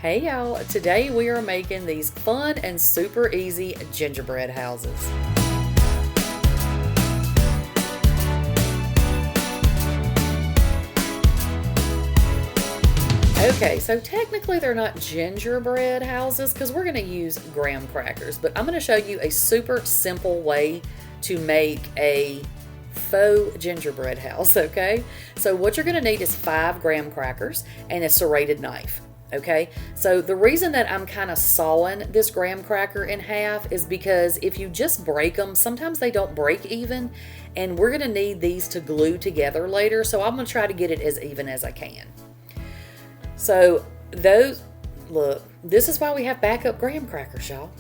Hey y'all, today we are making these fun and super easy gingerbread houses. Okay, so technically they're not gingerbread houses because we're going to use graham crackers, but I'm going to show you a super simple way to make a faux gingerbread house, okay? So what you're going to need is 5 graham crackers and a serrated knife. Okay, so the reason that I'm kind of sawing this graham cracker in half is because if you just break them, sometimes they don't break even, and we're going to need these to glue together later, so I'm going to try to get it as even as I can. So look, this is why we have backup graham crackers, y'all.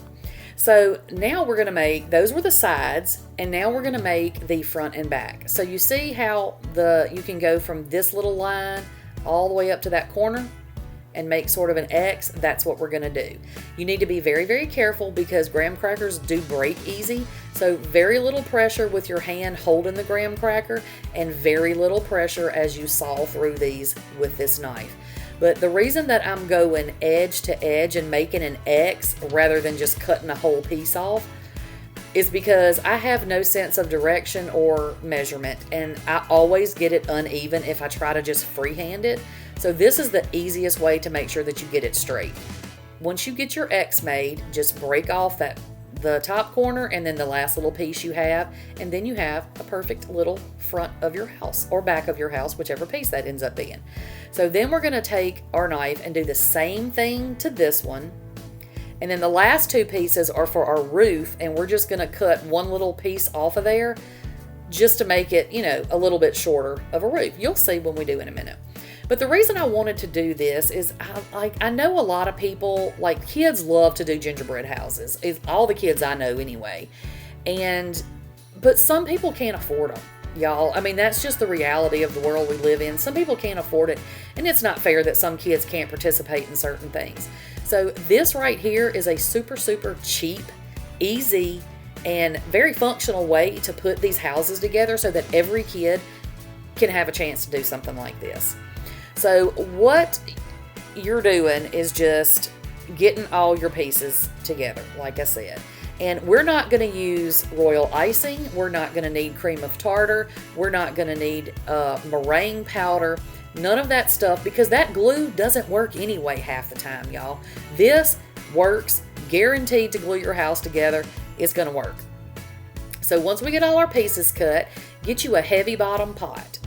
So now we're going to make, those were the sides, and now we're going to make the front and back. So you see how you can go from this little line all the way up to that corner and make sort of an X. That's what we're going to do. You need to be very, very careful because graham crackers do break easy. So very little pressure with your hand holding the graham cracker and very little pressure as you saw through these with this knife. But the reason that I'm going edge to edge and making an X rather than just cutting a whole piece off is because I have no sense of direction or measurement, and I always get it uneven if I try to just freehand it. So this is the easiest way to make sure that you get it straight. Once you get your X made, just break off the top corner and then the last little piece you have, and then you have a perfect little front of your house or back of your house, whichever piece that ends up being. So then we're going to take our knife and do the same thing to this one. And then the last 2 pieces are for our roof, and we're just going to cut one little piece off of there just to make it, a little bit shorter of a roof. You'll see when we do in a minute. But the reason I wanted to do this is I know a lot of people, like kids love to do gingerbread houses. It's all the kids I know anyway. But some people can't afford them, y'all. I mean, that's just the reality of the world we live in. Some people can't afford it, and it's not fair that some kids can't participate in certain things. So this right here is a super, super cheap, easy, and very functional way to put these houses together so that every kid can have a chance to do something like this. So what you're doing is just getting all your pieces together, like I said. And we're not going to use royal icing. We're not going to need cream of tartar. We're not going to need meringue powder. None of that stuff, because that glue doesn't work anyway half the time, y'all. This works, guaranteed to glue your house together. It's going to work. So once we get all our pieces cut, get you a heavy bottom pot.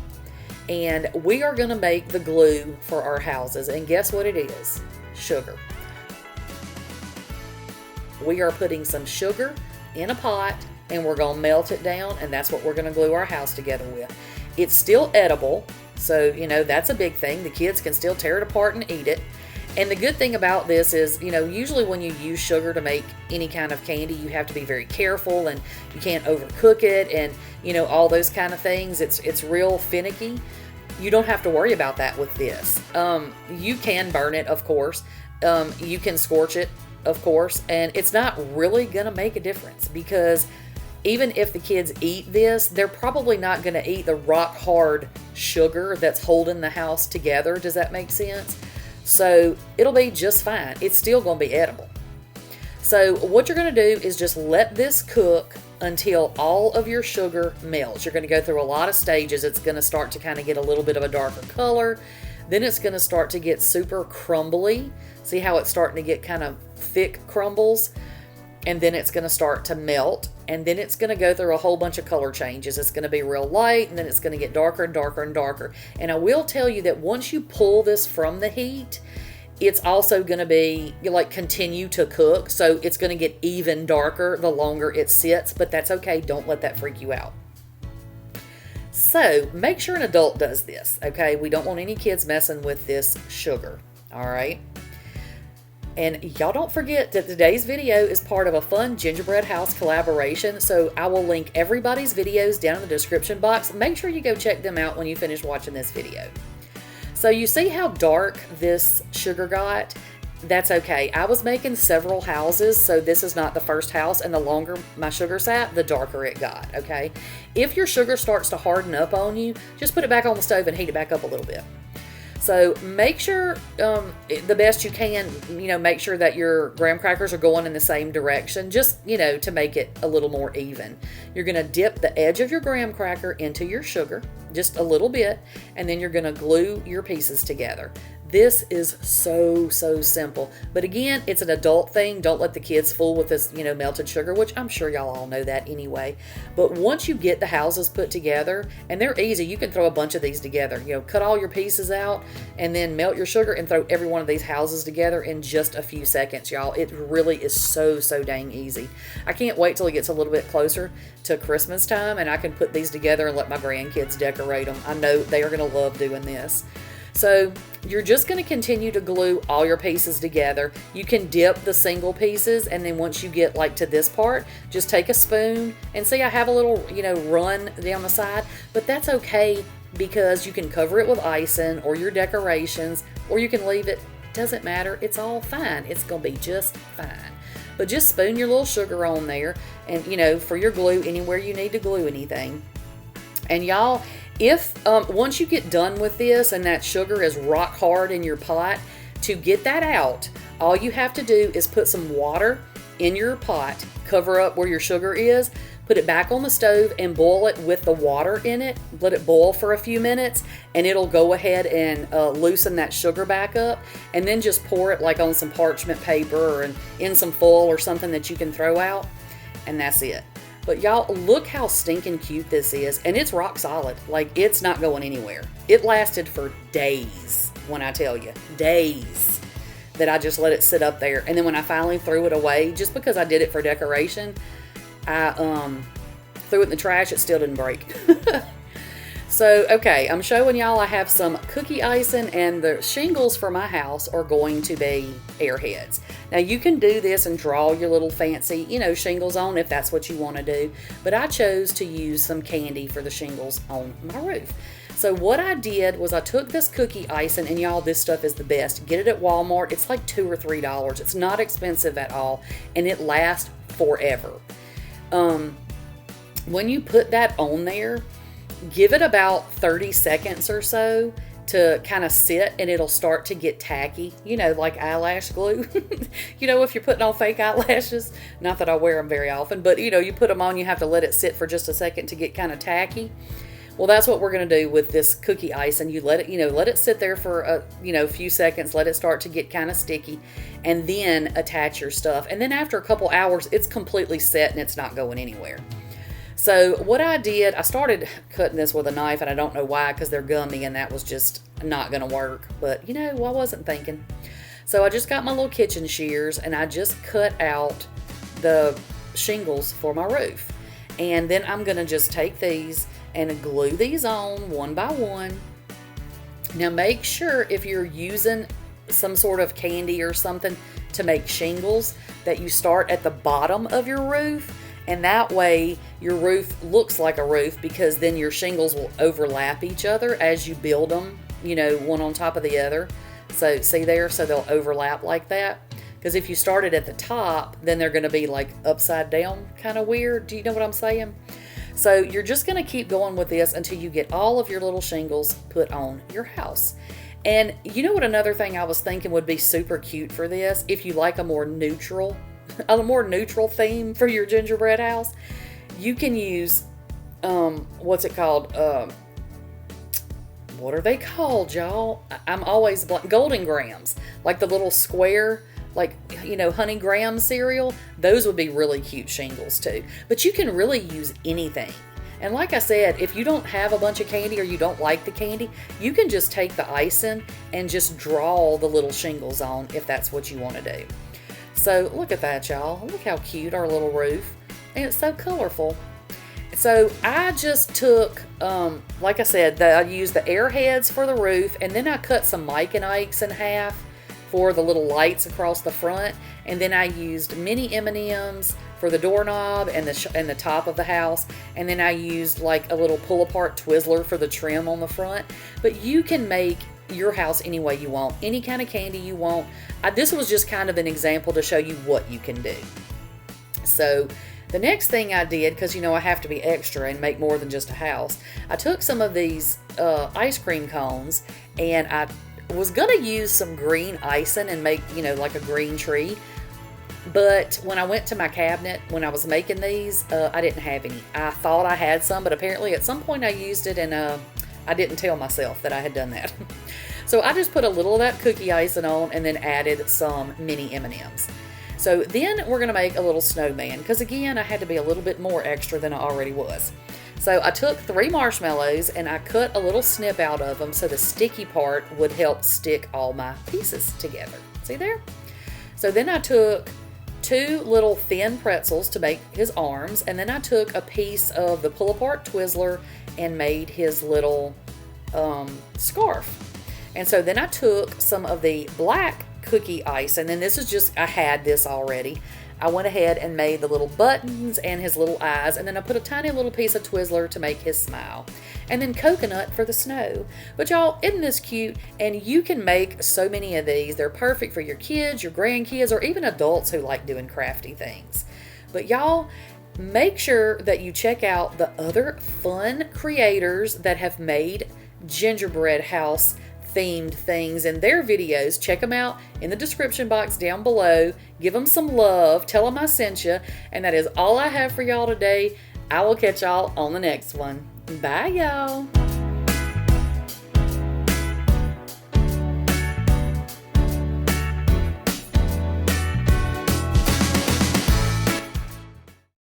And we are going to make the glue for our houses. And guess what it is? Sugar. We are putting some sugar in a pot, and we're going to melt it down, and that's what we're going to glue our house together with. It's still edible, so, that's a big thing. The kids can still tear it apart and eat it. And the good thing about this is, usually when you use sugar to make any kind of candy, you have to be very careful, and you can't overcook it, and, all those kind of things. It's real finicky. You don't have to worry about that with this. You can burn it, of course. You can scorch it, of course, and it's not really going to make a difference because even if the kids eat this, they're probably not going to eat the rock hard sugar that's holding the house together. Does that make sense? So it'll be just fine. It's still going to be edible. So what you're going to do is just let this cook until all of your sugar melts. You're going to go through a lot of stages. It's going to start to kind of get a little bit of a darker color. Then it's going to start to get super crumbly. See how it's starting to get kind of thick crumbles? And then it's going to start to melt. And then it's going to go through a whole bunch of color changes. It's going to be real light, and then it's going to get darker and darker and darker. And I will tell you that once you pull this from the heat, it's also going to be, continue to cook. So it's going to get even darker the longer it sits, but that's okay. Don't let that freak you out. So make sure an adult does this, okay? We don't want any kids messing with this sugar, all right? And y'all don't forget that today's video is part of a fun gingerbread house collaboration, so I will link everybody's videos down in the description box. Make sure you go check them out when you finish watching this video. So you see how dark this sugar got? That's okay. I was making several houses, so this is not the first house, and the longer my sugar sat, the darker it got, okay? If your sugar starts to harden up on you, just put it back on the stove and heat it back up a little bit. So make sure the best you can, make sure that your graham crackers are going in the same direction, just, to make it a little more even. You're going to dip the edge of your graham cracker into your sugar, just a little bit, and then you're going to glue your pieces together. This is so simple. But again, it's an adult thing. Don't let the kids fool with this, melted sugar, which I'm sure y'all all know that anyway. But once you get the houses put together, and they're easy, you can throw a bunch of these together. Cut all your pieces out and then melt your sugar and throw every one of these houses together in just a few seconds, y'all. It really is so dang easy. I can't wait till it gets a little bit closer to Christmas time and I can put these together and let my grandkids decorate them. I know they are going to love doing this. So you're just going to continue to glue all your pieces together. You can dip the single pieces, and then once you get like to this part, just take a spoon and see I have a little, run down the side, but that's okay because you can cover it with icing or your decorations, or you can leave it. Doesn't matter. It's all fine. It's going to be just fine. But just spoon your little sugar on there and, for your glue anywhere you need to glue anything. And y'all, if once you get done with this and that sugar is rock hard in your pot, to get that out, all you have to do is put some water in your pot, cover up where your sugar is, put it back on the stove and boil it with the water in it. Let it boil for a few minutes and it'll go ahead and loosen that sugar back up, and then just pour it like on some parchment paper or in some foil or something that you can throw out, and that's it. But y'all, look how stinking cute this is, and it's rock solid. Like, it's not going anywhere. It lasted for days, when I tell you, days, that I just let it sit up there. And then when I finally threw it away, just because I did it for decoration, I threw it in the trash. It still didn't break. So, okay, I'm showing y'all I have some cookie icing, and the shingles for my house are going to be airheads. Now, you can do this and draw your little fancy, shingles on if that's what you want to do, but I chose to use some candy for the shingles on my roof. So what I did was I took this cookie icing, and y'all, this stuff is the best. Get it at Walmart. It's like $2 or $3. It's not expensive at all, and it lasts forever. When you put that on there, give it about 30 seconds or so to kind of sit, and it'll start to get tacky, like eyelash glue. If you're putting on fake eyelashes, not that I wear them very often, but you put them on, you have to let it sit for just a second to get kind of tacky. Well, that's what we're going to do with this cookie ice, and you let it sit there for a few seconds, let it start to get kind of sticky, and then attach your stuff. And then after a couple hours, it's completely set and it's not going anywhere. So what I did, I started cutting this with a knife, and I don't know why, because they're gummy, and that was just not going to work. But, I wasn't thinking. So I just got my little kitchen shears, and I just cut out the shingles for my roof. And then I'm going to just take these and glue these on one by one. Now make sure if you're using some sort of candy or something to make shingles, that you start at the bottom of your roof. And that way your roof looks like a roof, because then your shingles will overlap each other as you build them, one on top of the other. So see there, so they'll overlap like that. Because if you started at the top, then they're going to be like upside down, kind of weird. Do you know what I'm saying? So you're just going to keep going with this until you get all of your little shingles put on your house. And you know what, another thing I was thinking would be super cute for this, if you like a more neutral theme for your gingerbread house, you can use what's it called? What are they called, y'all? I'm always golden grams, like the little square, honey graham cereal. Those would be really cute shingles too. But you can really use anything. And like I said, if you don't have a bunch of candy or you don't like the candy, you can just take the icing and just draw the little shingles on if that's what you want to do. So look at that, y'all. Look how cute our little roof. And it's so colorful. So I just took, like I said, I used the airheads for the roof, and then I cut some Mike and Ike's in half for the little lights across the front, and then I used mini M&Ms for the doorknob and the top of the house, and then I used like a little pull-apart Twizzler for the trim on the front. But you can make your house any way you want, any kind of candy you want. This was just kind of an example to show you what you can do. So the next thing I did, because I have to be extra and make more than just a house, I took some of these ice cream cones, and I Was gonna use some green icing and make, you know, like a green tree. But when I went to my cabinet, when I was making these, I didn't have any. I thought I had some, but apparently at some point I used it and I didn't tell myself that I had done that. So I just put a little of that cookie icing on and then added some mini M&Ms. So then we're gonna make a little snowman, because again, I had to be a little bit more extra than I already was. So I took 3 marshmallows and I cut a little snip out of them so the sticky part would help stick all my pieces together. See there? So then I took 2 little thin pretzels to make his arms, and then I took a piece of the pull-apart Twizzler and made his little scarf. And so then I took some of the black cookie ice, and then this is just, I had this already. I went ahead and made the little buttons and his little eyes, and then I put a tiny little piece of Twizzler to make his smile. And then coconut for the snow. But y'all, isn't this cute? And you can make so many of these. They're perfect for your kids, your grandkids, or even adults who like doing crafty things. But y'all, make sure that you check out the other fun creators that have made gingerbread house themed things in their videos. Check them out in the description box down below. Give them some love. Tell them I sent you. And that is all I have for y'all today. I will catch y'all on the next one. Bye, y'all.